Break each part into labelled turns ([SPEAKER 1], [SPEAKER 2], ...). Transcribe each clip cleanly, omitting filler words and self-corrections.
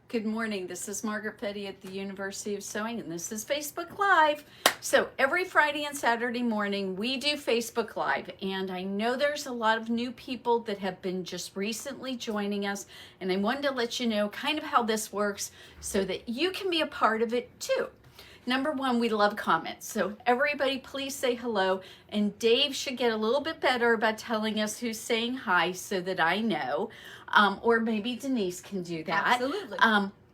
[SPEAKER 1] Good morning. This is Margaret Petty at the University of Sewing, and this is Facebook Live. So every Friday and Saturday morning, we do Facebook Live, and I know there's a lot of new people that have been just recently joining us, and I wanted to let you know kind of how this works so that you can be a part of it too. Number one, we love comments. So everybody please say hello. And Dave should get a little bit better about telling us who's saying hi so that I know. Or maybe Denise can do that.
[SPEAKER 2] Absolutely.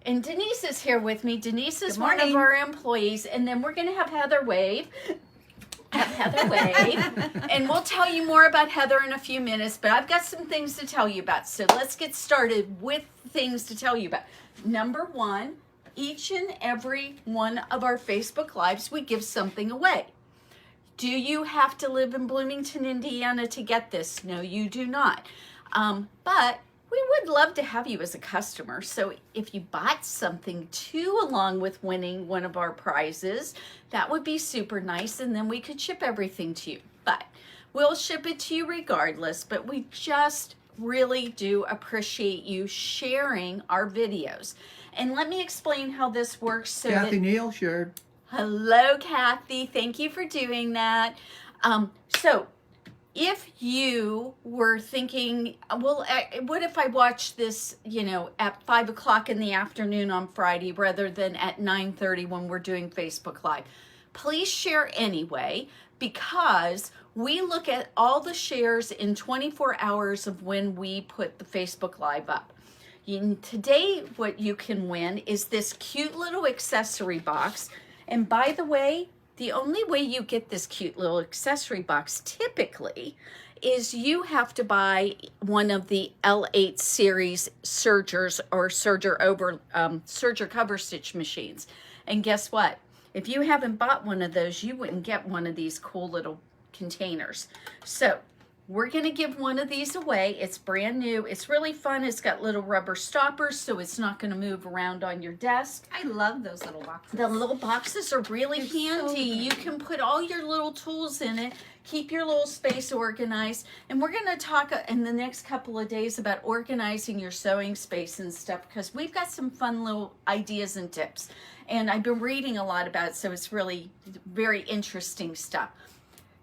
[SPEAKER 1] And Denise is here with me. Denise is one of our employees. And then we're going to have Heather wave. And we'll tell you more about Heather in a few minutes. But I've got some things to tell you about. So let's get started with things to tell you about. Number one. Each and every one of our Facebook Lives, we give something away. Do you have to live in Bloomington, Indiana to get this? No, you do not. But we would love to have you as a customer. So if you bought something too along with winning one of our prizes, that would be super nice. And then we could ship everything to you. But we'll ship it to you regardless. But we just really do appreciate you sharing our videos. And let me explain how this works. So
[SPEAKER 3] Kathy Neal shared.
[SPEAKER 1] Hello, Kathy. Thank you for doing that. So if you were thinking, well, what if I watch this, at 5 o'clock in the afternoon on Friday rather than at 9:30 when we're doing Facebook Live? Please share anyway, because we look at all the shares in 24 hours of when we put the Facebook Live up. Today, what you can win is this cute little accessory box. And by the way, the only way you get this cute little accessory box typically is you have to buy one of the L8 series sergers or serger cover stitch machines. And guess what? If you haven't bought one of those, you wouldn't get one of these cool little containers. So we're going to give one of these away. It's brand new. It's really fun. It's got little rubber stoppers, so it's not going to move around on your desk.
[SPEAKER 2] I love those little boxes.
[SPEAKER 1] The little boxes are really handy. You can put all your little tools in it, keep your little space organized. And we're going to talk in the next couple of days about organizing your sewing space and stuff, because we've got some fun little ideas and tips. And I've been reading a lot about it, so it's really very interesting stuff.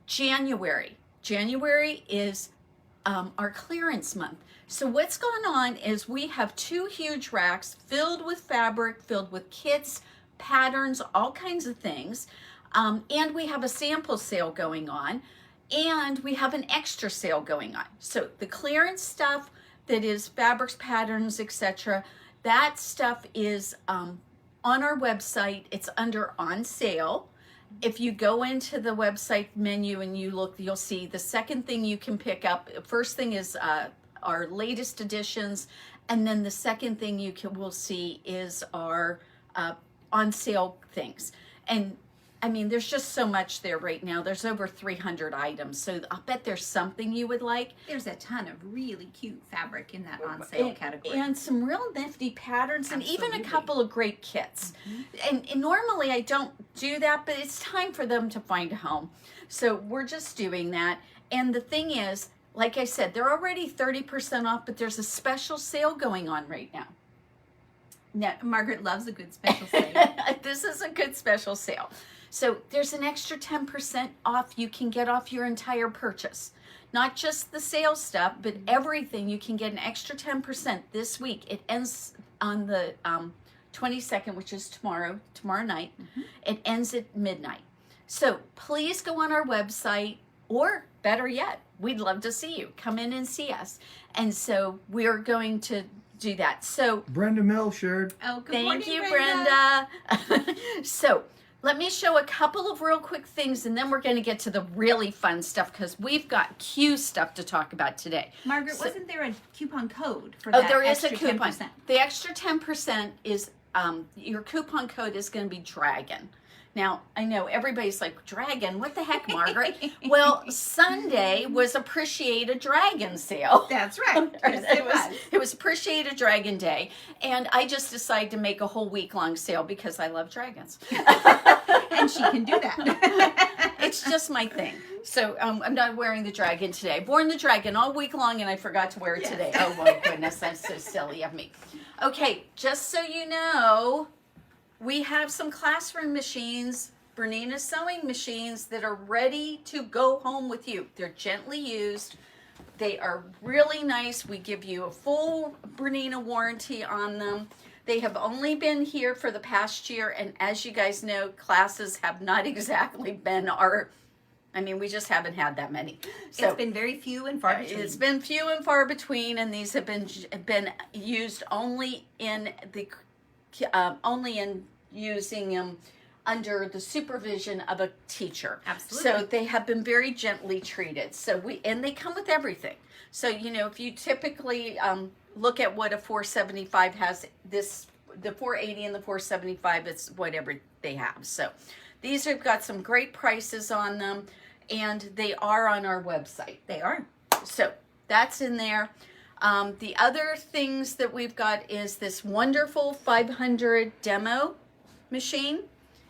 [SPEAKER 1] January is our clearance month. So what's going on is we have 2 huge racks filled with fabric, filled with kits, patterns, all kinds of things. And we have a sample sale going on, and we have an extra sale going on. So the clearance stuff that is fabrics, patterns, etc., that stuff is on our website. It's under on sale. If you go into the website menu and you look, you'll see the second thing you can pick up. First thing is our latest editions, and then the second thing will see is our on sale things. And I mean, there's just so much there right now. There's over 300 items, so I'll bet there's something you would like.
[SPEAKER 2] There's a ton of really cute fabric in that on sale category.
[SPEAKER 1] And some real nifty patterns. Absolutely. And even a couple of great kits. And normally I don't do that, but it's time for them to find a home. So we're just doing that. And the thing is, like I said, they're already 30% off, but there's a special sale going on right now.
[SPEAKER 2] Now, Margaret loves a good special sale.
[SPEAKER 1] This is a good special sale. So there's an extra 10% off you can get off your entire purchase. Not just the sales stuff, but everything. You can get an extra 10% this week. It ends on the 22nd, which is tomorrow night. It ends at midnight. So please go on our website, or better yet, we'd love to see you. Come in and see us. And so we're going to do that. So
[SPEAKER 3] Brenda Mill shared.
[SPEAKER 2] Oh, good
[SPEAKER 1] thank
[SPEAKER 2] morning,
[SPEAKER 1] you,
[SPEAKER 2] Brenda.
[SPEAKER 1] So let me show a couple of real quick things, and then we're going to get to the really fun stuff, because we've got Q stuff to talk about today.
[SPEAKER 2] Margaret, wasn't there a coupon code for that?
[SPEAKER 1] Oh, there is a
[SPEAKER 2] extra
[SPEAKER 1] coupon.
[SPEAKER 2] 10%?
[SPEAKER 1] The extra 10% is, your coupon code is going to be DRAGON. Now, I know everybody's like, Dragon? What the heck, Margaret? Well, Sunday was Appreciate a Dragon sale.
[SPEAKER 2] That's right. Yes,
[SPEAKER 1] it was Appreciate a Dragon Day. And I just decided to make a whole week-long sale because I love dragons.
[SPEAKER 2] And she can do that.
[SPEAKER 1] It's just my thing. So I'm not wearing the dragon today. I've worn the dragon all week long and I forgot to wear it today. Oh my goodness, that's so silly of me. Okay, just so you know, we have some classroom machines, Bernina sewing machines that are ready to go home with you. They're gently used. They are really nice. We give you a full Bernina warranty on them. They have only been here for the past year, and as you guys know, classes have not exactly been we just haven't had that many. So
[SPEAKER 2] it's been very few and far between.
[SPEAKER 1] It's been few and far between, and these have been used only in using them under the supervision of a teacher.
[SPEAKER 2] Absolutely.
[SPEAKER 1] So they have been very gently treated. And they come with everything. So, if you typically look at what a 475 has, the 480 and the 475, it's whatever they have. So these have got some great prices on them, and they are on our website.
[SPEAKER 2] They are.
[SPEAKER 1] So that's in there. The other things that we've got is this wonderful 500 demo machine.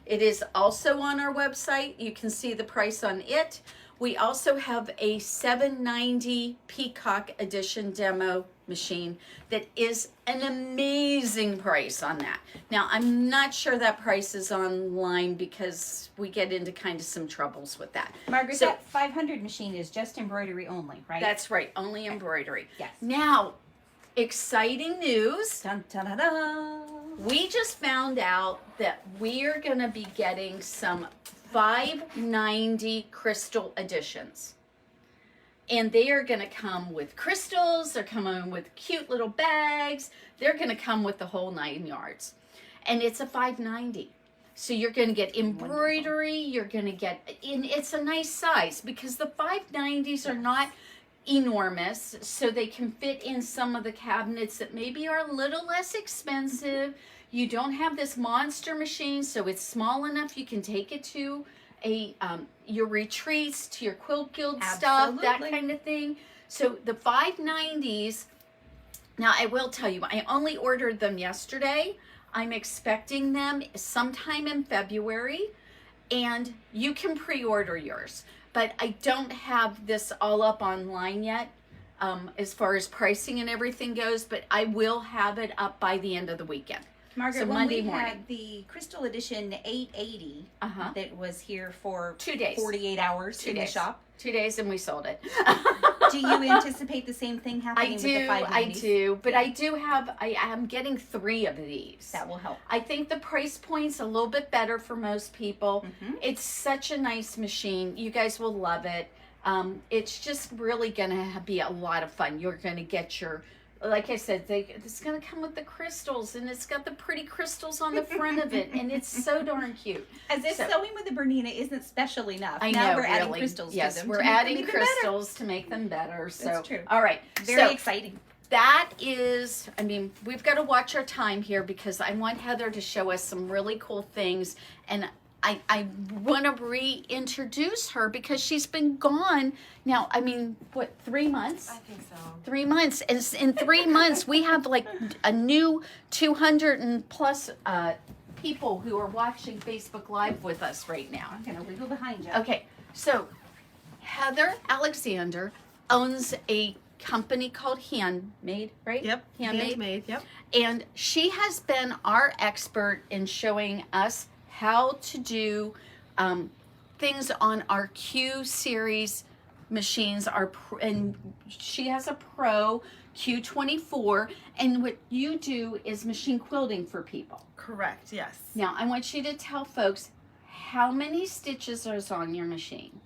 [SPEAKER 1] It is also on our website. You can see the price on it. We also have a 790 Peacock Edition demo machine that is an amazing price on that. Now, I'm not sure that price is online because we get into kind of some troubles with that.
[SPEAKER 2] Margaret, that 500 machine is just embroidery only, right?
[SPEAKER 1] That's right, only embroidery.
[SPEAKER 2] Yes.
[SPEAKER 1] Now, exciting news.
[SPEAKER 2] Dun, dun, dun, dun.
[SPEAKER 1] We just found out that we are going to be getting some 590 crystal editions. And they are going to come with crystals. They're coming with cute little bags. They're going to come with the whole 9 yards. And it's a 590. So you're going to get embroidery. Wonderful. You're going to get, and it's a nice size because the 590s are not enormous, so they can fit in some of the cabinets that maybe are a little less expensive. You don't have this monster machine, so it's small enough you can take it to your retreats, to your quilt guild stuff, that kind of thing. So the 590s, now I will tell you, I only ordered them yesterday. I'm expecting them sometime in February, and you can pre-order yours. But I don't have this all up online yet as far as pricing and everything goes, but I will have it up by the end of the weekend.
[SPEAKER 2] Margaret,
[SPEAKER 1] so
[SPEAKER 2] when
[SPEAKER 1] Monday
[SPEAKER 2] we
[SPEAKER 1] morning.
[SPEAKER 2] had the Crystal Edition 880 that was here for
[SPEAKER 1] 2 days.
[SPEAKER 2] 48 hours in the shop.
[SPEAKER 1] 2 days and we sold it.
[SPEAKER 2] Do you anticipate the same thing happening with the 590s?
[SPEAKER 1] I do, but I am getting 3 of these.
[SPEAKER 2] That will help.
[SPEAKER 1] I think the price point's a little bit better for most people. It's such a nice machine. You guys will love it. It's just really going to be a lot of fun. You're going to get your, like I said, it's going to come with the crystals, and it's got the pretty crystals on the front of it, and it's so darn cute.
[SPEAKER 2] As if sewing with the Bernina isn't special enough.
[SPEAKER 1] I
[SPEAKER 2] now
[SPEAKER 1] know,
[SPEAKER 2] we're
[SPEAKER 1] really.
[SPEAKER 2] adding crystals
[SPEAKER 1] yes,
[SPEAKER 2] to them.
[SPEAKER 1] We're adding crystals to make them better. So,
[SPEAKER 2] that's true.
[SPEAKER 1] All right.
[SPEAKER 2] Very exciting.
[SPEAKER 1] That is, we've got to watch our time here because I want Heather to show us some really cool things, and I want to reintroduce her because she's been gone now. 3 months?
[SPEAKER 4] I think so.
[SPEAKER 1] 3 months. And in 3 months, we have like a new 200 and plus people who are watching Facebook Live with us right now.
[SPEAKER 2] I'm going to wiggle behind you.
[SPEAKER 1] Okay, so Heather Alexander owns a company called Handmade, right?
[SPEAKER 4] Yep. Handmade, yep.
[SPEAKER 1] And she has been our expert in showing us how to do things on our Q series machines. And she has a Pro Q24, and what you do is machine quilting for people.
[SPEAKER 4] Correct, yes.
[SPEAKER 1] Now, I want you to tell folks how many stitches are on your machine.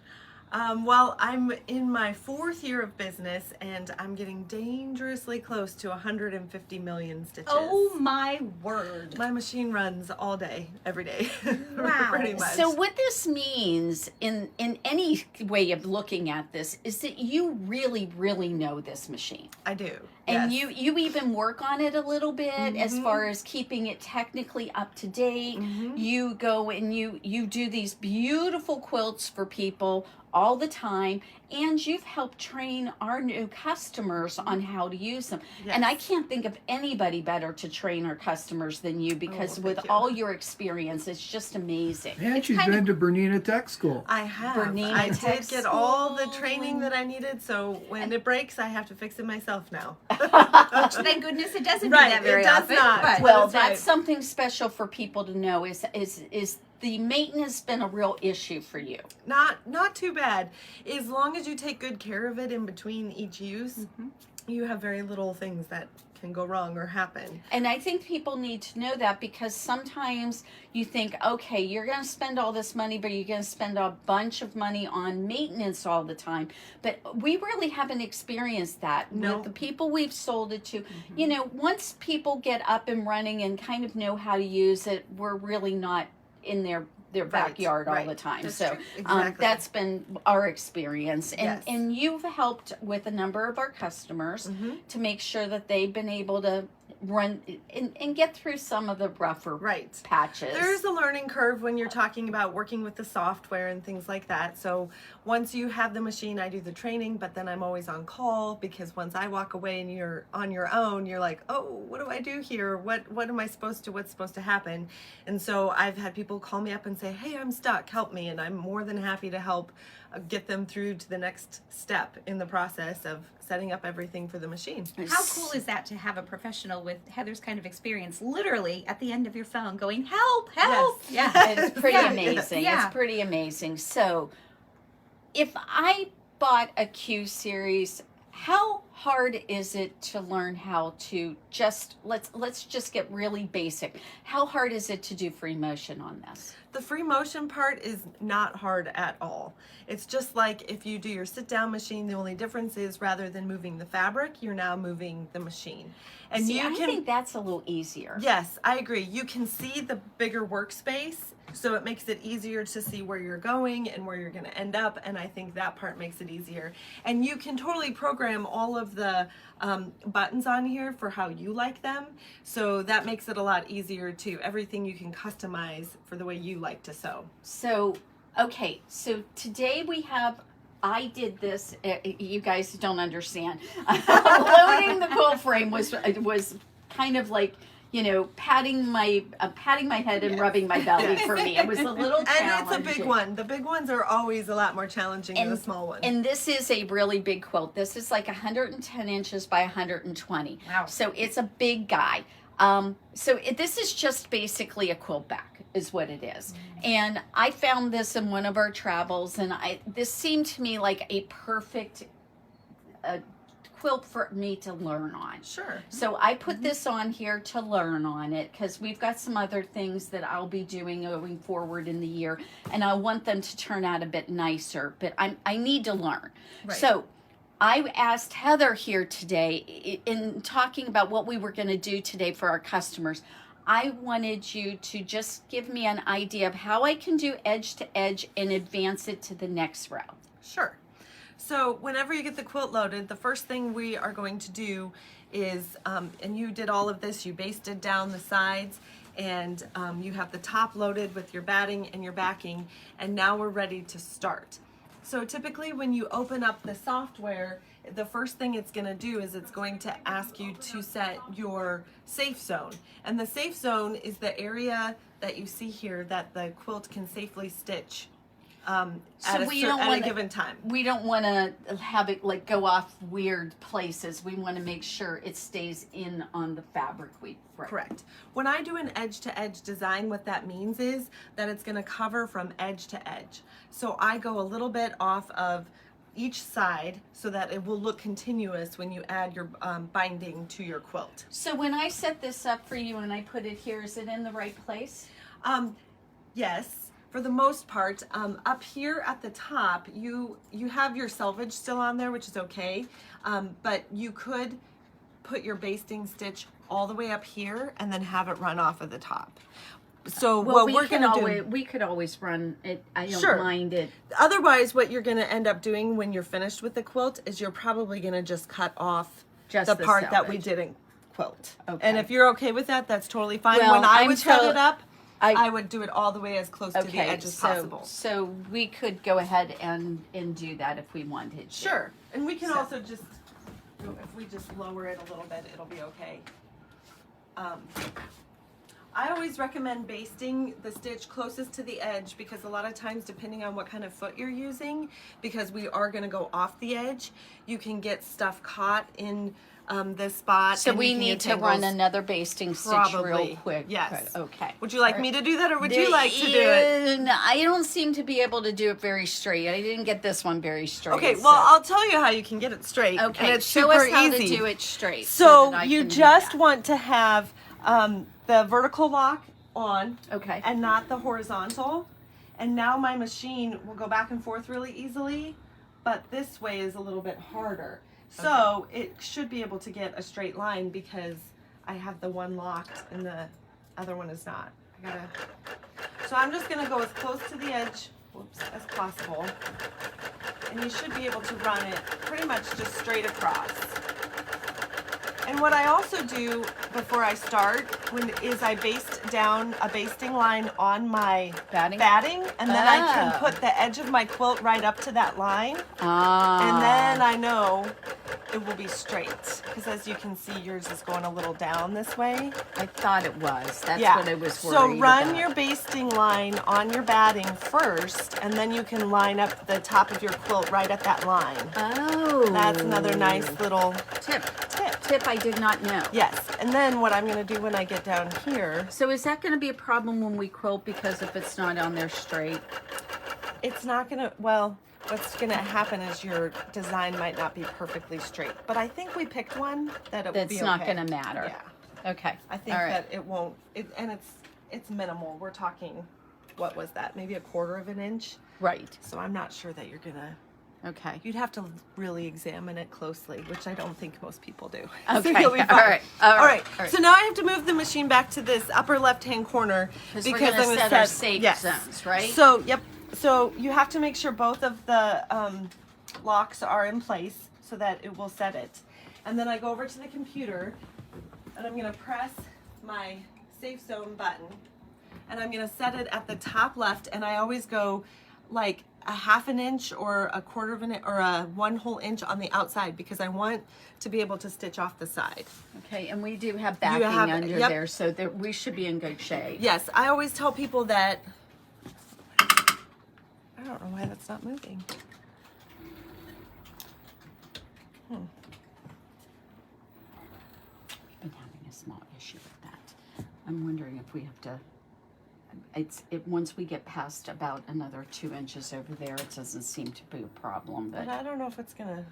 [SPEAKER 4] Well, I'm in my 4th year of business, and I'm getting dangerously close to 150 million stitches.
[SPEAKER 2] Oh my word.
[SPEAKER 4] My machine runs all day, every day.
[SPEAKER 2] Wow.
[SPEAKER 4] Pretty much.
[SPEAKER 1] So what this means in any way of looking at this is that you really, really know this machine.
[SPEAKER 4] I do.
[SPEAKER 1] And
[SPEAKER 4] yes.
[SPEAKER 1] you even work on it a little bit as far as keeping it technically up to date. You go and you do these beautiful quilts for people all the time, and you've helped train our new customers on how to use them.
[SPEAKER 4] Yes.
[SPEAKER 1] And I can't think of anybody better to train our customers than you, because
[SPEAKER 4] thank
[SPEAKER 1] with
[SPEAKER 4] you.
[SPEAKER 1] all your experience, it's just amazing.
[SPEAKER 3] And
[SPEAKER 1] It's
[SPEAKER 3] she's
[SPEAKER 1] kind
[SPEAKER 3] been
[SPEAKER 1] of-
[SPEAKER 3] to Bernina Tech School.
[SPEAKER 4] I have.
[SPEAKER 1] Bernina
[SPEAKER 4] I
[SPEAKER 1] Tech
[SPEAKER 4] did get all the
[SPEAKER 1] School.
[SPEAKER 4] training that I needed, so when it breaks, I have to fix it myself now.
[SPEAKER 2] Thank goodness it doesn't
[SPEAKER 4] Right,
[SPEAKER 2] do that very
[SPEAKER 4] it does
[SPEAKER 2] often.
[SPEAKER 4] not.
[SPEAKER 2] But
[SPEAKER 1] Well,
[SPEAKER 4] That's right.
[SPEAKER 1] that's something special for people to know is the maintenance been a real issue for you?
[SPEAKER 4] Not too bad. As long as you take good care of it in between each use, you have very little things that can go wrong or happen.
[SPEAKER 1] And I think people need to know that, because sometimes you think, okay, you're going to spend all this money, but you're going to spend a bunch of money on maintenance all the time. But we really haven't experienced that
[SPEAKER 4] No.
[SPEAKER 1] with the people we've sold it to. You know, once people get up and running and kind of know how to use it, we're really not in their backyard all
[SPEAKER 4] right.
[SPEAKER 1] the time.
[SPEAKER 2] That's
[SPEAKER 1] So
[SPEAKER 2] true.
[SPEAKER 4] Exactly.
[SPEAKER 1] that's been our experience. And
[SPEAKER 4] Yes.
[SPEAKER 1] and you've helped with a number of our customers to make sure that they've been able to run and get through some of the rougher
[SPEAKER 4] Right.
[SPEAKER 1] patches.
[SPEAKER 4] There's a learning curve when you're talking about working with the software and things like that. So once you have the machine, I do the training, but then I'm always on call, because once I walk away and you're on your own, you're like, oh, what do I do here? What's supposed to happen? And so I've had people call me up and say, hey, I'm stuck, help me. And I'm more than happy to help get them through to the next step in the process of setting up everything for the machine.
[SPEAKER 2] how cool is that to have a professional with Heather's kind of experience literally at the end of your phone going, help, help.
[SPEAKER 4] Yes.
[SPEAKER 2] Yeah.
[SPEAKER 1] It's pretty
[SPEAKER 2] Yeah.
[SPEAKER 1] amazing.
[SPEAKER 2] Yeah.
[SPEAKER 1] It's pretty amazing. So, if I bought a Q series, how hard is it to learn how to just let's just get really basic. How hard is it to do free motion on this?
[SPEAKER 4] The free motion part is not hard at all. It's just like if you do your sit down machine, the only difference is rather than moving the fabric, you're now moving the machine. And
[SPEAKER 1] See,
[SPEAKER 4] you
[SPEAKER 1] I
[SPEAKER 4] can
[SPEAKER 1] think that's a little easier.
[SPEAKER 4] Yes, I agree. You can see the bigger workspace, so it makes it easier to see where you're going and where you're going to end up, and I think that part makes it easier. And you can totally program all of the buttons on here for how you like them, so that makes it a lot easier too. Everything you can customize for the way you like to sew.
[SPEAKER 1] So, okay, so today we have, I did this, you guys don't understand. Loading the quilt frame was kind of like, you know, patting my head and rubbing my belly for me. It was a little challenging.
[SPEAKER 4] And it's a big one. The big ones are always a lot more challenging than the small ones.
[SPEAKER 1] And this is a really big quilt. This is like 110 inches by 120.
[SPEAKER 2] Wow.
[SPEAKER 1] So it's a big guy. This is just basically a quilt back is what it is. And I found this in one of our travels, and this seemed to me like a perfect quilt for me to learn on.
[SPEAKER 4] Sure.
[SPEAKER 1] So I put this on here to learn on it, because we've got some other things that I'll be doing going forward in the year, and I want them to turn out a bit nicer, but I need to learn.
[SPEAKER 4] Right.
[SPEAKER 1] So I asked Heather here today, in talking about what we were going to do today for our customers, I wanted you to just give me an idea of how I can do edge to edge and advance it to the next row.
[SPEAKER 4] Sure. So whenever you get the quilt loaded, the first thing we are going to do is, and you did all of this, you basted down the sides, and you have the top loaded with your batting and your backing, and now we're ready to start. So typically when you open up the software, the first thing it's going to do is it's going to ask you to set your safe zone. And the safe zone is the area that you see here that the quilt can safely stitch at a given time.
[SPEAKER 1] We don't want to have it like go off weird places. We want to make sure it stays in on the fabric.
[SPEAKER 4] Correct. When I do an edge-to-edge design, what that means is that it's going to cover from edge to edge. So I go a little bit off of each side so that it will look continuous when you add your binding to your quilt.
[SPEAKER 1] So when I set this up for you and I put it here, is it in the right place?
[SPEAKER 4] Yes. For the most part, up here at the top, you have your selvage still on there, which is okay, but you could put your basting stitch all the way up here and then have it run off of the top. So what we're going to do...
[SPEAKER 1] We could always run it. I don't
[SPEAKER 4] Sure.
[SPEAKER 1] mind it.
[SPEAKER 4] Otherwise, what you're going to end up doing when you're finished with the quilt is you're probably going to just cut off
[SPEAKER 1] Just
[SPEAKER 4] the
[SPEAKER 1] the
[SPEAKER 4] part that we
[SPEAKER 1] selvage.
[SPEAKER 4] didn't quilt.
[SPEAKER 1] Okay.
[SPEAKER 4] And if you're okay with that, that's totally fine.
[SPEAKER 1] Well,
[SPEAKER 4] When I
[SPEAKER 1] I'm
[SPEAKER 4] would set it up, I would do it all the way as close to the
[SPEAKER 1] Okay,
[SPEAKER 4] edge as possible.
[SPEAKER 1] so we could go ahead and do that if we wanted to.
[SPEAKER 4] Sure, and we can
[SPEAKER 1] So-
[SPEAKER 4] also just, if we just lower it a little bit, it'll be okay. I always recommend basting the stitch closest to the edge because a lot of times, depending on what kind of foot you're using, because we are going to go off the edge, you can get stuff caught in this spot.
[SPEAKER 1] So
[SPEAKER 4] and
[SPEAKER 1] we
[SPEAKER 4] you can
[SPEAKER 1] need
[SPEAKER 4] get
[SPEAKER 1] to run
[SPEAKER 4] tangles.
[SPEAKER 1] another basting stitch
[SPEAKER 4] Probably,
[SPEAKER 1] real quick.
[SPEAKER 4] yes.
[SPEAKER 1] Okay.
[SPEAKER 4] Would you like me to do that, or would you like to do it?
[SPEAKER 1] I don't seem to be able to do it very straight. I didn't get this one very straight.
[SPEAKER 4] Okay,
[SPEAKER 1] so-
[SPEAKER 4] well, I'll tell you how you can get it straight.
[SPEAKER 1] Okay,
[SPEAKER 4] and it's
[SPEAKER 1] show
[SPEAKER 4] super
[SPEAKER 1] us how
[SPEAKER 4] easy.
[SPEAKER 1] to do it straight.
[SPEAKER 4] So
[SPEAKER 1] that I
[SPEAKER 4] you
[SPEAKER 1] can do
[SPEAKER 4] just
[SPEAKER 1] that.
[SPEAKER 4] want to have the vertical lock on,
[SPEAKER 1] Okay.
[SPEAKER 4] and not the horizontal. And now my machine will go back and forth really easily, but this way is a little bit harder. So it should be able to get a straight line because I have the one locked and the other one is not. So I'm just gonna go as close to the edge, as possible. And you should be able to run it pretty much just straight across. And what I also do before I start is I baste down a basting line on my
[SPEAKER 1] Batting?
[SPEAKER 4] and then I can
[SPEAKER 1] Ah.
[SPEAKER 4] put the edge of my quilt right up to that line,
[SPEAKER 1] Ah.
[SPEAKER 4] and then I know it will be straight. Because as you can see, yours is going a little down this way.
[SPEAKER 1] I thought it was. That's
[SPEAKER 4] Yeah.
[SPEAKER 1] what I was worried
[SPEAKER 4] So run
[SPEAKER 1] about.
[SPEAKER 4] your basting line on your batting first, and then you can line up the top of your quilt right at that line.
[SPEAKER 1] Oh.
[SPEAKER 4] That's another nice little
[SPEAKER 1] tip.
[SPEAKER 4] tip.
[SPEAKER 1] Tip I did not know.
[SPEAKER 4] Yes, and then what I'm going to do when I get down here,
[SPEAKER 1] So is that going to be a problem when we quilt because if it's not on there straight?
[SPEAKER 4] it's not going to, well, what's going to happen is your design might not be perfectly straight. But I think we picked one that it will be
[SPEAKER 1] That's
[SPEAKER 4] okay.
[SPEAKER 1] not going to matter.
[SPEAKER 4] Yeah,
[SPEAKER 1] Okay.
[SPEAKER 4] I think
[SPEAKER 1] All right.
[SPEAKER 4] that it won't, and it's minimal. We're talking, what was that, maybe 1/4 of an inch?
[SPEAKER 1] Right.
[SPEAKER 4] So I'm not sure that you're going to,
[SPEAKER 1] Okay.
[SPEAKER 4] you'd have to really examine it closely, which I don't think most people do.
[SPEAKER 1] Okay,
[SPEAKER 4] So you'll be
[SPEAKER 1] all
[SPEAKER 4] fine.
[SPEAKER 1] right, all
[SPEAKER 4] All right.
[SPEAKER 1] right.
[SPEAKER 4] So now I have to move the machine back to this upper left-hand corner
[SPEAKER 1] Because we're going to set our safe zones, right?
[SPEAKER 4] So, yep. So you have to make sure both of the locks are in place so that it will set it. And then I go over to the computer and I'm going to press my safe zone button and I'm going to set it at the top left, and I always go like a 1/2 inch or 1/4 of an inch or a 1 whole inch on the outside because I want to be able to stitch off the side.
[SPEAKER 1] Okay, and we do have backing
[SPEAKER 4] have-
[SPEAKER 1] under
[SPEAKER 4] yep.
[SPEAKER 1] there, so that we should be in good shape.
[SPEAKER 4] Yes, I always tell people that. I don't know why that's not moving.
[SPEAKER 1] Been having a small issue with that. I'm wondering if we have to. Once we get past about another 2 inches over there, it doesn't seem to be a problem.
[SPEAKER 4] But
[SPEAKER 1] But
[SPEAKER 4] I don't know if it's gonna.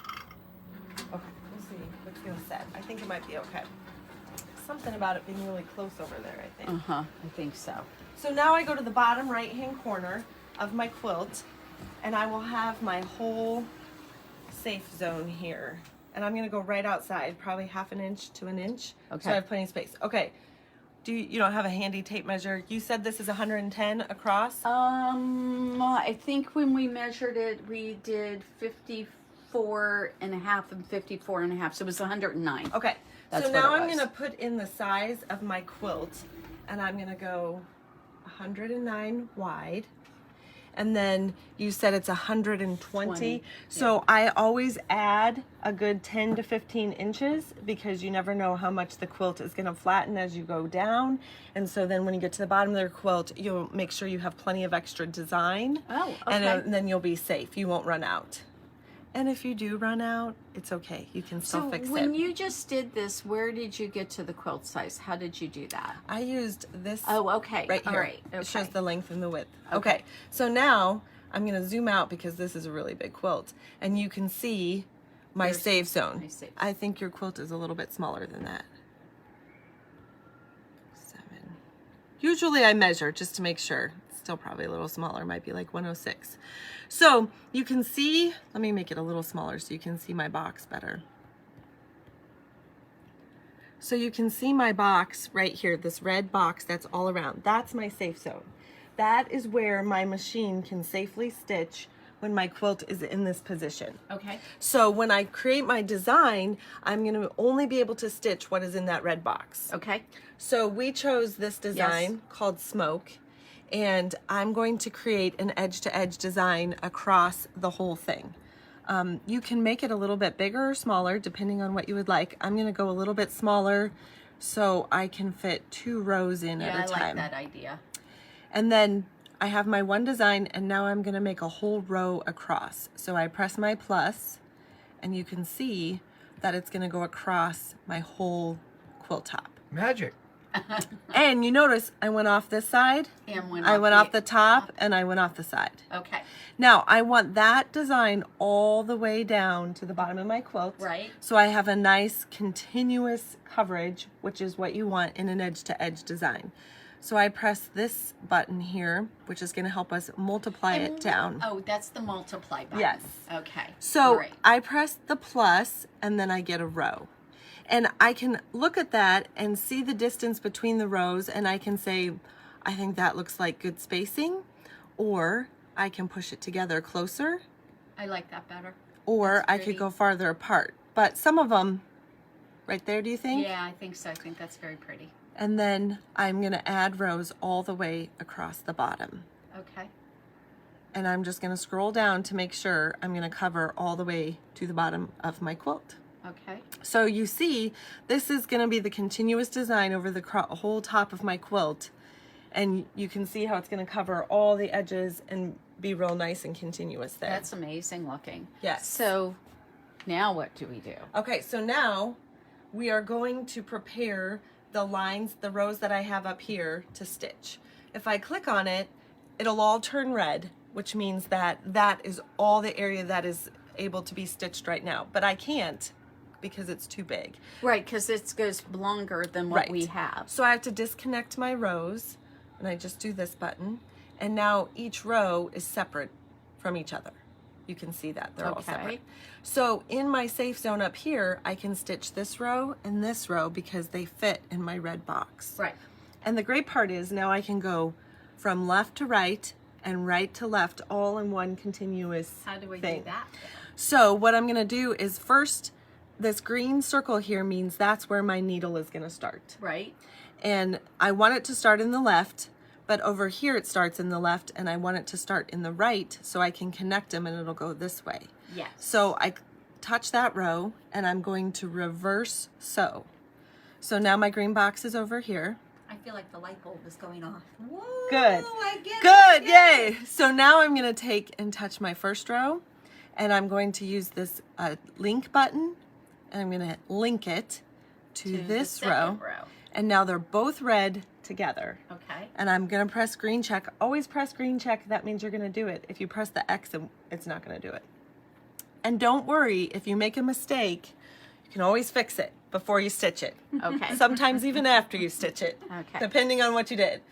[SPEAKER 4] Okay, we'll see. It's gonna set. I think it might be okay. Something about it being really close over there, I think.
[SPEAKER 1] I think so.
[SPEAKER 4] So now I go to the bottom right-hand corner of my quilt, and I will have my whole safe zone here. And I'm gonna go right outside, probably 1/2 inch to 1 inch.
[SPEAKER 1] Okay.
[SPEAKER 4] So I have plenty of space. Okay. You don't have a handy tape measure? You said this is 110 across?
[SPEAKER 1] I think when we measured it, we did 54.5 and 54.5, so it was 109.
[SPEAKER 4] Okay.
[SPEAKER 1] That's
[SPEAKER 4] so
[SPEAKER 1] what
[SPEAKER 4] now
[SPEAKER 1] it
[SPEAKER 4] I'm
[SPEAKER 1] was.
[SPEAKER 4] gonna put in the size of my quilt, and I'm gonna go 109 wide. And then you said it's 120.
[SPEAKER 1] 20,
[SPEAKER 4] So I always add a good 10 to 15 inches because you never know how much the quilt is going to flatten as you go down. And so then when you get to the bottom of the quilt, you'll make sure you have plenty of extra design.
[SPEAKER 1] Oh,
[SPEAKER 4] And
[SPEAKER 1] okay.
[SPEAKER 4] then you'll be safe. You won't run out. And if you do run out, it's okay. You can still
[SPEAKER 1] So
[SPEAKER 4] fix
[SPEAKER 1] when
[SPEAKER 4] it.
[SPEAKER 1] you just did this, where did you get to the quilt size? How did you do that?
[SPEAKER 4] I used this
[SPEAKER 1] Oh, okay.
[SPEAKER 4] right
[SPEAKER 1] All
[SPEAKER 4] here.
[SPEAKER 1] right.
[SPEAKER 4] It shows
[SPEAKER 1] Okay.
[SPEAKER 4] the length and the width. Okay. So now I'm going to zoom out because this is a really big quilt, and you can see my
[SPEAKER 1] There's
[SPEAKER 4] safe zone.
[SPEAKER 1] my safe
[SPEAKER 4] I think your quilt is a little bit smaller than that. 7. Usually I measure just to make sure. It's still probably a little smaller. Might be like 106. So you can see, let me make it a little smaller so you can see my box better. So you can see my box right here, this red box that's all around. That's my safe zone. That is where my machine can safely stitch when my quilt is in this position.
[SPEAKER 1] Okay.
[SPEAKER 4] So when I create my design, I'm going to only be able to stitch what is in that red box.
[SPEAKER 1] Okay.
[SPEAKER 4] So we chose this design called Smoke, and I'm going to create an edge-to-edge design across the whole thing. You can make it a little bit bigger or smaller depending on what you would like. I'm going to go a little bit smaller so I can fit 2 rows in at a time.
[SPEAKER 1] Yeah, I like that idea.
[SPEAKER 4] And then I have my one design, and now I'm going to make a whole row across. So I press my plus, and you can see that it's going to go across my whole quilt top.
[SPEAKER 3] Magic.
[SPEAKER 4] And you notice I went off this side,
[SPEAKER 1] And
[SPEAKER 4] I went off the top, and I went off the side.
[SPEAKER 1] Okay.
[SPEAKER 4] Now I want that design all the way down to the bottom of my quilt.
[SPEAKER 1] Right.
[SPEAKER 4] So I have a nice continuous coverage, which is what you want in an edge-to-edge design. So I press this button here, which is going to help us multiply it down.
[SPEAKER 1] Oh, that's the multiply button.
[SPEAKER 4] Yes.
[SPEAKER 1] Okay.
[SPEAKER 4] So
[SPEAKER 1] Great.
[SPEAKER 4] I press the plus, and then I get a row. And I can look at that and see the distance between the rows, and I can say, I think that looks like good spacing, or I can push it together closer,
[SPEAKER 1] I like that better.
[SPEAKER 4] or
[SPEAKER 1] That's
[SPEAKER 4] I could
[SPEAKER 1] pretty.
[SPEAKER 4] go farther apart. But some of them, right there, do you think?
[SPEAKER 1] Yeah, I think so. I think that's very pretty.
[SPEAKER 4] And then I'm gonna add rows all the way across the bottom.
[SPEAKER 1] Okay.
[SPEAKER 4] And I'm just gonna scroll down to make sure I'm gonna cover all the way to the bottom of my quilt.
[SPEAKER 1] Okay.
[SPEAKER 4] So you see, this is going to be the continuous design over the whole top of my quilt. And you can see how it's going to cover all the edges and be real nice and continuous there.
[SPEAKER 1] That's amazing looking.
[SPEAKER 4] Yes.
[SPEAKER 1] So now what do we do?
[SPEAKER 4] Okay, so now we are going to prepare the lines, the rows that I have up here to stitch. If I click on it, it'll all turn red, which means that that is all the area that is able to be stitched right now. But I can't, because it's too big.
[SPEAKER 1] Right, because it goes longer than what we have.
[SPEAKER 4] So I have to disconnect my rows, and I just do this button, and now each row is separate from each other. You can see that they're all separate. So in my safe zone up here, I can stitch this row and this row because they fit in my red box.
[SPEAKER 1] Right.
[SPEAKER 4] And the great part is now I can go from left to right and right to left all in one continuous
[SPEAKER 1] How do we
[SPEAKER 4] thing.
[SPEAKER 1] do that?
[SPEAKER 4] So what I'm going to do is first, this green circle here means that's where my needle is going to start.
[SPEAKER 1] Right.
[SPEAKER 4] And I want it to start in the left, but over here it starts in the left, and I want it to start in the right so I can connect them and it'll go this way.
[SPEAKER 1] Yes.
[SPEAKER 4] So I touch that row and I'm going to reverse sew. So now my green box is over here.
[SPEAKER 2] I feel like the light bulb is going off. Whoa,
[SPEAKER 4] Good.
[SPEAKER 2] I get it,
[SPEAKER 4] Good,
[SPEAKER 2] I get
[SPEAKER 4] yay. So now I'm going to take and touch my first row, and I'm going to use this link button, and I'm going to link it to
[SPEAKER 1] the
[SPEAKER 4] this
[SPEAKER 1] second
[SPEAKER 4] row.
[SPEAKER 1] row.
[SPEAKER 4] And now they're both red together.
[SPEAKER 1] Okay.
[SPEAKER 4] And I'm going to press green check. Always press green check. That means you're going to do it. If you press the X, it's not going to do it. And don't worry, if you make a mistake, you can always fix it before you stitch it.
[SPEAKER 1] Okay.
[SPEAKER 4] Sometimes even after you stitch it,
[SPEAKER 1] Okay.
[SPEAKER 4] depending on what you did.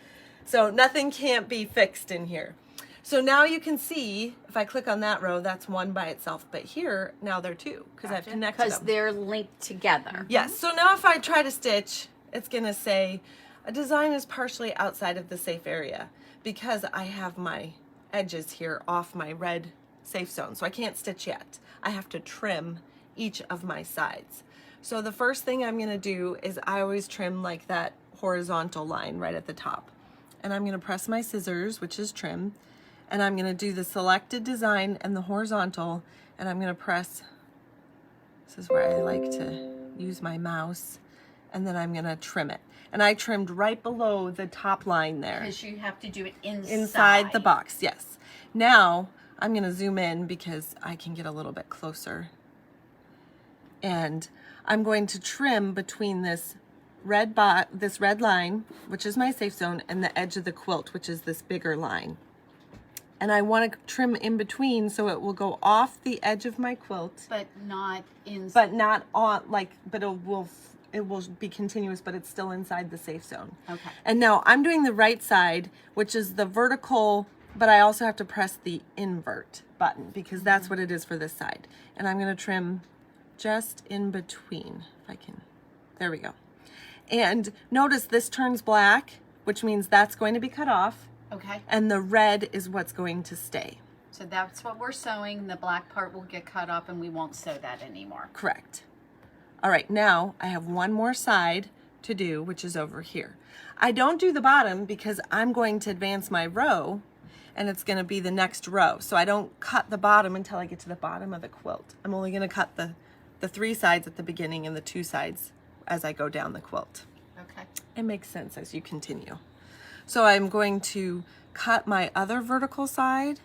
[SPEAKER 4] So nothing can't be fixed in here. So now you can see, if I click on that row, that's one by itself. But here, now they're two, because I've connected
[SPEAKER 1] Because
[SPEAKER 4] them.
[SPEAKER 1] they're linked together.
[SPEAKER 4] Yes, so now if I try to stitch, it's gonna say, a design is partially outside of the safe area, because I have my edges here off my red safe zone. So I can't stitch yet. I have to trim each of my sides. So the first thing I'm gonna do is I always trim like that horizontal line right at the top. And I'm gonna press my scissors, which is trim, and I'm gonna do the selected design and the horizontal, and I'm gonna press, this is where I like to use my mouse, and then I'm gonna trim it. And I trimmed right below the top line there.
[SPEAKER 1] Because you have to do it
[SPEAKER 4] Inside the box, yes. Now, I'm gonna zoom in because I can get a little bit closer. And I'm going to trim between this red line, which is my safe zone, and the edge of the quilt, which is this bigger line. And I want to trim in between so it will go off the edge of my quilt,
[SPEAKER 1] But not inside.
[SPEAKER 4] but not on, like, but it will be continuous, but it's still inside the safe zone.
[SPEAKER 1] Okay.
[SPEAKER 4] And now I'm doing the right side, which is the vertical, but I also have to press the invert button because that's what it is for this side. And I'm going to trim just in between, if I can. There we go. And notice this turns black, which means that's going to be cut off,
[SPEAKER 1] Okay.
[SPEAKER 4] and the red is what's going to stay.
[SPEAKER 1] So that's what we're sewing. The black part will get cut off and we won't sew that anymore.
[SPEAKER 4] Correct. All right, now I have one more side to do, which is over here. I don't do the bottom because I'm going to advance my row and it's going to be the next row. So I don't cut the bottom until I get to the bottom of the quilt. I'm only going to cut the 3 sides at the beginning and the 2 sides as I go down the quilt.
[SPEAKER 1] Okay.
[SPEAKER 4] It makes sense as you continue. So I'm going to cut my other vertical side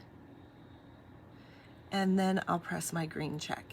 [SPEAKER 4] and then I'll press my green check.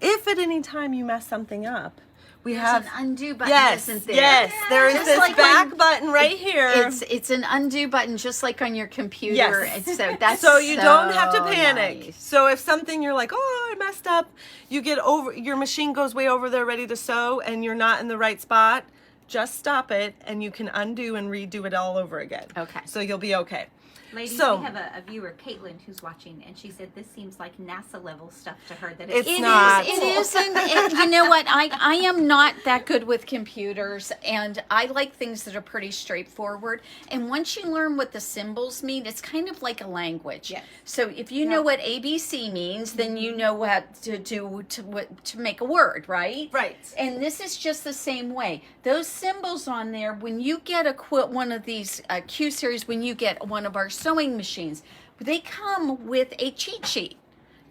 [SPEAKER 4] If at any time you mess something up,
[SPEAKER 1] There's
[SPEAKER 4] have
[SPEAKER 1] an undo button,
[SPEAKER 4] yes,
[SPEAKER 1] isn't there?
[SPEAKER 4] yes, there is
[SPEAKER 1] Just
[SPEAKER 4] this
[SPEAKER 1] like
[SPEAKER 4] back
[SPEAKER 1] when-
[SPEAKER 4] button right here.
[SPEAKER 1] It's an undo button, just like on your computer.
[SPEAKER 4] Yes.
[SPEAKER 1] And so that's
[SPEAKER 4] so you don't have to
[SPEAKER 1] so
[SPEAKER 4] panic.
[SPEAKER 1] nice.
[SPEAKER 4] So if something you're like, oh, I messed up, you get over, your machine goes way over there ready to sew and you're not in the right spot, just stop it and you can undo and redo it all over again.
[SPEAKER 1] Okay.
[SPEAKER 4] So you'll be okay.
[SPEAKER 2] Ladies,
[SPEAKER 4] So-
[SPEAKER 2] we have a viewer, Caitlin, who's watching, and she said this seems like NASA level stuff to her. That
[SPEAKER 4] It's
[SPEAKER 1] It
[SPEAKER 4] not.
[SPEAKER 1] is. It is. And you know what? I am not that good with computers, and I like things that are pretty straightforward. And once you learn what the symbols mean, it's kind of like a language.
[SPEAKER 2] Yes.
[SPEAKER 1] So if you know what ABC means, then you know what to do to make a word, right?
[SPEAKER 4] Right.
[SPEAKER 1] And this is just the same way. Those symbols on there, when you get a quilt, one of these Q series, when you get one of our sewing machines, they come with a cheat sheet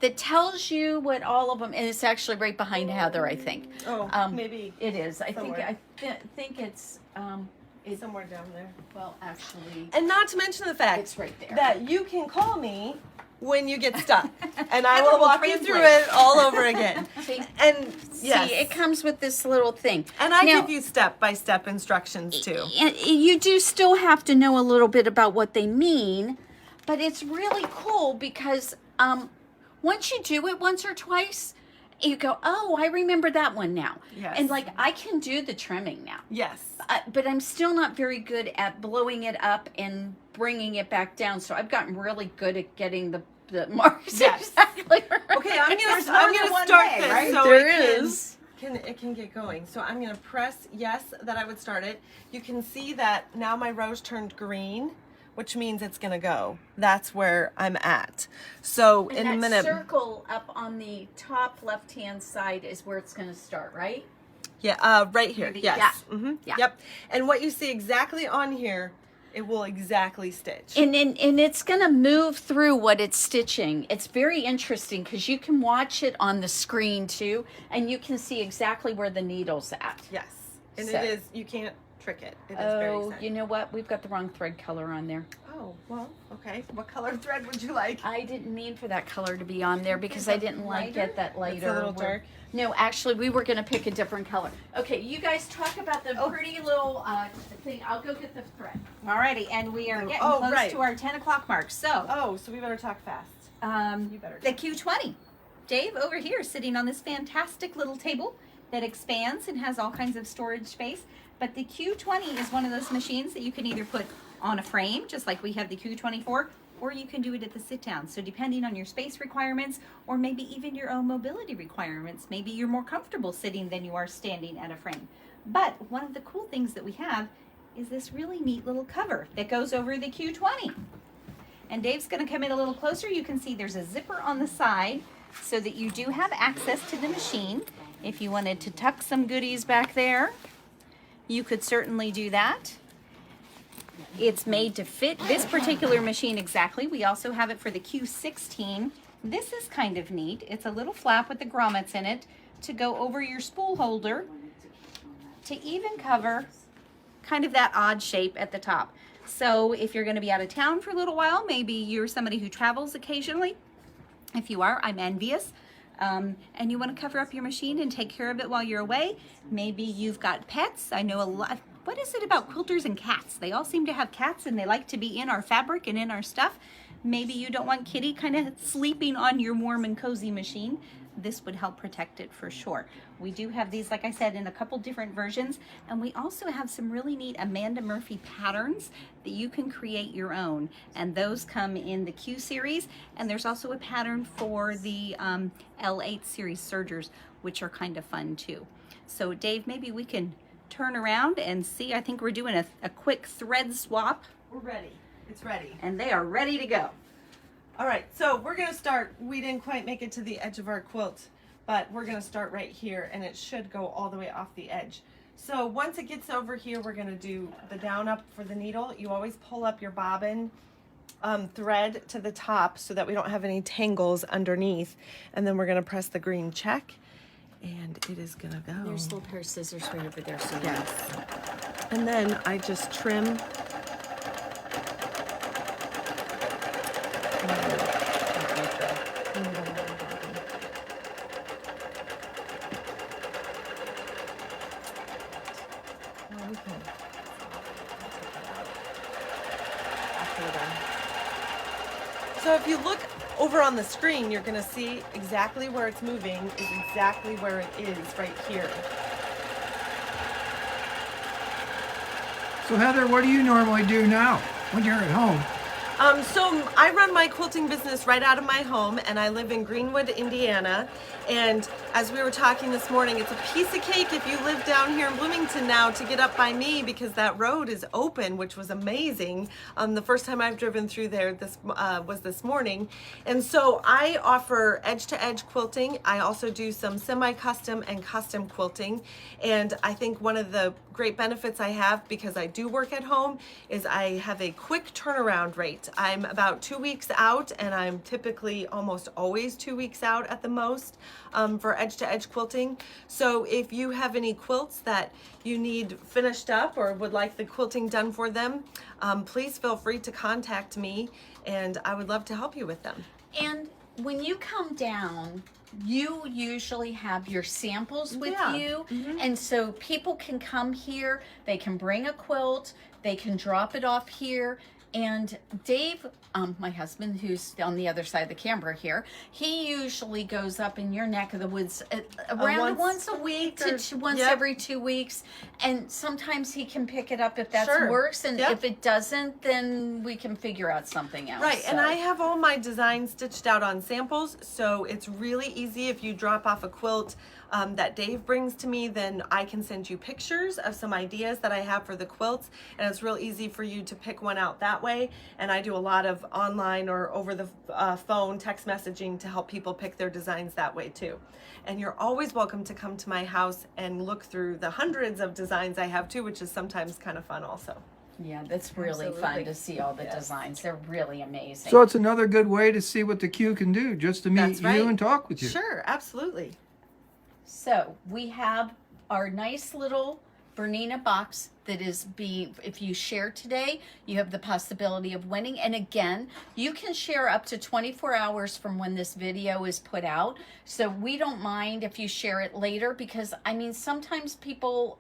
[SPEAKER 1] that tells you what all of them, and it's actually right behind Heather, I think.
[SPEAKER 4] Oh, maybe
[SPEAKER 1] It is. I
[SPEAKER 4] somewhere.
[SPEAKER 1] think it's
[SPEAKER 4] somewhere down there.
[SPEAKER 1] well, actually,
[SPEAKER 4] And not to mention the fact
[SPEAKER 1] it's right there.
[SPEAKER 4] that you can call me when you get stuck and I
[SPEAKER 2] Heather
[SPEAKER 4] will
[SPEAKER 2] will
[SPEAKER 4] walk you through
[SPEAKER 2] translate.
[SPEAKER 4] it all over again.
[SPEAKER 1] See,
[SPEAKER 4] And yes.
[SPEAKER 1] see, it comes with this little thing.
[SPEAKER 4] And I
[SPEAKER 1] Now-
[SPEAKER 4] give you step-by-step instructions too.
[SPEAKER 1] And you do still have to know a little bit about what they mean, but it's really cool because once you do it once or twice, you go, oh, I remember that one now.
[SPEAKER 4] Yes.
[SPEAKER 1] And like I can do the trimming now,
[SPEAKER 4] Yes.
[SPEAKER 1] but I'm still not very good at blowing it up and bringing it back down. So I've gotten really good at getting the marks
[SPEAKER 4] Yes.
[SPEAKER 1] exactly right.
[SPEAKER 4] Okay, I'm
[SPEAKER 2] There's
[SPEAKER 4] gonna
[SPEAKER 2] more than one
[SPEAKER 4] start
[SPEAKER 2] way,
[SPEAKER 4] this
[SPEAKER 2] right?
[SPEAKER 4] so
[SPEAKER 1] There
[SPEAKER 4] it
[SPEAKER 1] is.
[SPEAKER 4] can get going. So I'm gonna press yes that I would start it. You can see that now my row's turned green, which means it's gonna go. That's where I'm at. So in a
[SPEAKER 1] And that
[SPEAKER 4] minute,
[SPEAKER 1] circle up on the top left-hand side is where it's going to start, right?
[SPEAKER 4] yeah, right here. Yes.
[SPEAKER 1] Yeah.
[SPEAKER 4] Mm-hmm.
[SPEAKER 1] Yeah.
[SPEAKER 4] Yep. And what you see exactly on here, it will exactly stitch.
[SPEAKER 1] And it's going to move through what it's stitching. It's very interesting because you can watch it on the screen too, and you can see exactly where the needle's at.
[SPEAKER 4] Yes. And
[SPEAKER 1] So-
[SPEAKER 4] it is. You can't trick it. It is very
[SPEAKER 1] Oh,
[SPEAKER 4] exciting.
[SPEAKER 1] you know what? We've got the wrong thread color on there.
[SPEAKER 4] Oh, well, okay. What color thread would you like?
[SPEAKER 1] I didn't mean for that color to be on there because I didn't like
[SPEAKER 2] lighter?
[SPEAKER 1] it that lighter.
[SPEAKER 4] little
[SPEAKER 1] We're-
[SPEAKER 4] dark?
[SPEAKER 1] No, actually, we were going to pick a different color. Okay, you guys talk about the pretty little thing. I'll go get the thread.
[SPEAKER 2] Alrighty, and we are getting
[SPEAKER 4] Oh,
[SPEAKER 2] close
[SPEAKER 4] right.
[SPEAKER 2] to our 10 o'clock mark. So,
[SPEAKER 4] Oh, so we better talk fast. You better
[SPEAKER 2] the Q20. Dave over here is sitting on this fantastic little table that expands and has all kinds of storage space. But the Q20 is one of those machines that you can either put on a frame, just like we have the Q24, or you can do it at the sit down. So depending on your space requirements, or maybe even your own mobility requirements, maybe you're more comfortable sitting than you are standing at a frame. But one of the cool things that we have is this really neat little cover that goes over the Q20. And Dave's going to come in a little closer. You can see there's a zipper on the side so that you do have access to the machine. If you wanted to tuck some goodies back there, you could certainly do that. It's made to fit this particular machine exactly. We also have it for the Q16. This is kind of neat. It's a little flap with the grommets in it to go over your spool holder to even cover kind of that odd shape at the top. So if you're going to be out of town for a little while, maybe you're somebody who travels occasionally. If you are, I'm envious. And you want to cover up your machine and take care of it while you're away. Maybe you've got pets. I know a lot. What is it about quilters and cats? They all seem to have cats and they like to be in our fabric and in our stuff. Maybe you don't want Kitty kind of sleeping on your warm and cozy machine. This would help protect it for sure. We do have these, like I said, in a couple different versions. And we also have some really neat Amanda Murphy patterns that you can create your own. And those come in the Q series. And there's also a pattern for the L8 series sergers, which are kind of fun too. So Dave, maybe we can turn around and see. I think we're doing a quick thread swap.
[SPEAKER 4] We're ready. It's ready.
[SPEAKER 2] And they are ready to go.
[SPEAKER 4] All right, so we're gonna start. We didn't quite make it to the edge of our quilt, but we're gonna start right here, and it should go all the way off the edge. So once it gets over here, we're gonna do the down up for the needle. You always pull up your bobbin thread to the top so that we don't have any tangles underneath, and then we're gonna press the green check, and it is gonna go.
[SPEAKER 1] There's a little pair of scissors right over there. So
[SPEAKER 4] Yes. And then I just trim. So if you look over on the screen, you're going to see exactly where it's moving is exactly where it is right here.
[SPEAKER 3] So Heather, what do you normally do now when you're at home?
[SPEAKER 4] So I run my quilting business right out of my home, and I live in Greenwood, Indiana. And as we were talking this morning, it's a piece of cake if you live down here in Bloomington now to get up by me, because that road is open, which was amazing. The first time I've driven through there was this morning. And so I offer edge-to-edge quilting. I also do some semi-custom and custom quilting. And I think one of the great benefits I have, because I do work at home, is I have a quick turnaround rate. I'm about 2 weeks out, and I'm typically almost always 2 weeks out at the most for edge-to-edge quilting. So if you have any quilts that you need finished up or would like the quilting done for them, please feel free to contact me, and I would love to help you with them.
[SPEAKER 1] And when you come down, you usually have your samples with
[SPEAKER 4] Yeah.
[SPEAKER 1] you. And so people can come here, they can bring a quilt, they can drop it off here. And Dave, my husband, who's on the other side of the camera here, he usually goes up in your neck of the woods around once a week to once every 2 weeks. And sometimes he can pick it up if that works. And if it doesn't, then we can figure out something else.
[SPEAKER 4] Right, and I have all my designs stitched out on samples, so it's really easy. If you drop off a quilt that Dave brings to me, then I can send you pictures of some ideas that I have for the quilts, and it's real easy for you to pick one out that way. And I do a lot of online or over the phone text messaging to help people pick their designs that way too. And you're always welcome to come to my house and look through the hundreds of designs I have too, which is sometimes kind of fun also.
[SPEAKER 1] Yeah, that's really fun to see all the designs. They're really amazing.
[SPEAKER 3] So it's another good way to see what the Q can do, just to meet
[SPEAKER 4] That's right.
[SPEAKER 3] you and talk with you.
[SPEAKER 4] Sure, absolutely.
[SPEAKER 1] So we have our nice little Bernina box that is if you share today, you have the possibility of winning. And again, you can share up to 24 hours from when this video is put out. So we don't mind if you share it later, because I mean, sometimes people,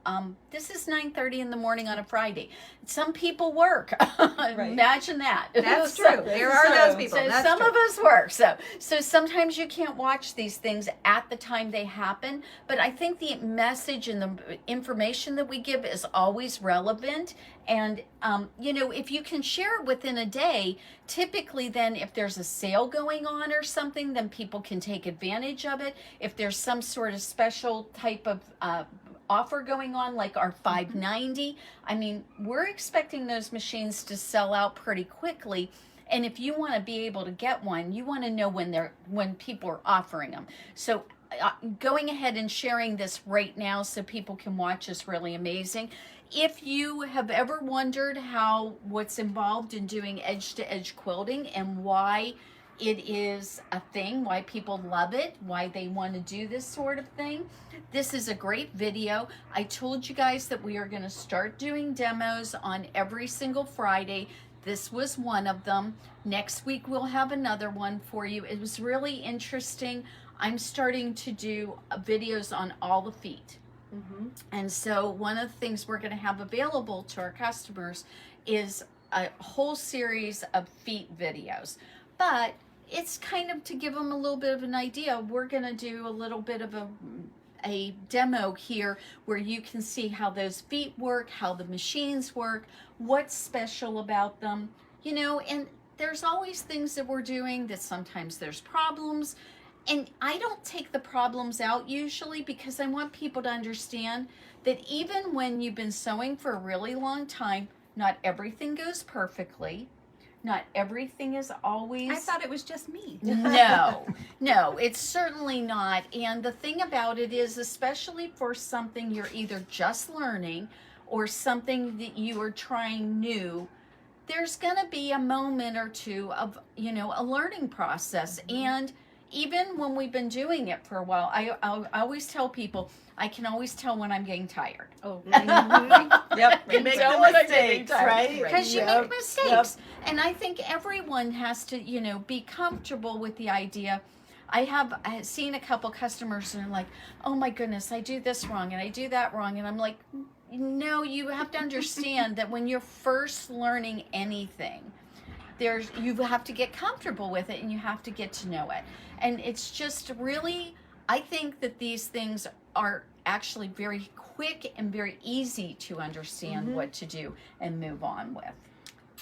[SPEAKER 1] this is 9:30 in the morning on a Friday. Some people work. Imagine that.
[SPEAKER 2] That's true. There are those people.
[SPEAKER 1] So
[SPEAKER 2] That's
[SPEAKER 1] some
[SPEAKER 2] true.
[SPEAKER 1] of us work. So sometimes you can't watch these things at the time they happen. But I think the message and the information that we give is always relevant. And you know, if you can share it within a day, typically then if there's a sale going on or something, then people can take advantage of it. If there's some sort of special type of offer going on, like our $5.90, I mean, we're expecting those machines to sell out pretty quickly. And if you want to be able to get one, you want to know when people are offering them. So going ahead and sharing this right now so people can watch is really amazing. If you have ever wondered what's involved in doing edge-to-edge quilting and why it is a thing, why people love it, why they want to do this sort of thing, this is a great video. I told you guys that we are going to start doing demos on every single Friday. This was one of them. Next week we'll have another one for you. It was really interesting. I'm starting to do videos on all the feet. And so one of the things we're going to have available to our customers is a whole series of feet videos. But it's kind of to give them a little bit of an idea. We're going to do a little bit of a demo here where you can see how those feet work, how the machines work, what's special about them, you know. And there's always things that we're doing that sometimes there's problems. And I don't take the problems out usually, because I want people to understand that even when you've been sewing for a really long time, not everything goes perfectly. Not everything is always.
[SPEAKER 2] I thought it was just me.
[SPEAKER 1] No, no, it's certainly not. And the thing about it is, especially for something you're either just learning or something that you are trying new, there's going to be a moment or two of, you know, a learning process. And even when we've been doing it for a while, I always tell people, I can always tell when I'm getting tired.
[SPEAKER 2] Oh,
[SPEAKER 4] Yep, you make
[SPEAKER 1] Tell
[SPEAKER 4] the
[SPEAKER 1] when I'm getting
[SPEAKER 4] mistakes,
[SPEAKER 1] tired.
[SPEAKER 4] right?
[SPEAKER 1] Because you
[SPEAKER 4] Yep,
[SPEAKER 1] make mistakes. And I think everyone has to, you know, be comfortable with the idea. I have seen a couple customers and they're like, oh my goodness, I do this wrong and I do that wrong. And I'm like, no, you have to understand that when you're first learning anything, you have to get comfortable with it and you have to get to know it. And it's just really, I think that these things are actually very quick and very easy to understand what to do and move on with.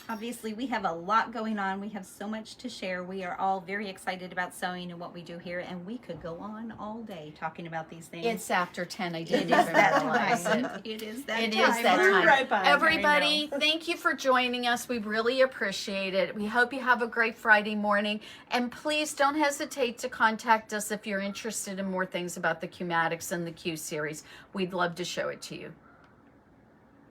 [SPEAKER 2] Obviously, we have a lot going on. We have so much to share. We are all very excited about sewing and what we do here, and we could go on all day talking about these things.
[SPEAKER 1] It's after 10. I
[SPEAKER 2] It
[SPEAKER 1] didn't
[SPEAKER 2] is
[SPEAKER 1] even
[SPEAKER 2] that
[SPEAKER 1] realize
[SPEAKER 2] time.
[SPEAKER 1] it.
[SPEAKER 2] It is that
[SPEAKER 1] It
[SPEAKER 2] time.
[SPEAKER 1] is that
[SPEAKER 4] We're
[SPEAKER 1] time.
[SPEAKER 4] right by.
[SPEAKER 1] Everybody, thank you for joining us. We really appreciate it. We hope you have a great Friday morning. And please don't hesitate to contact us if you're interested in more things about the Qmatics and the Q series. We'd love to show it to you.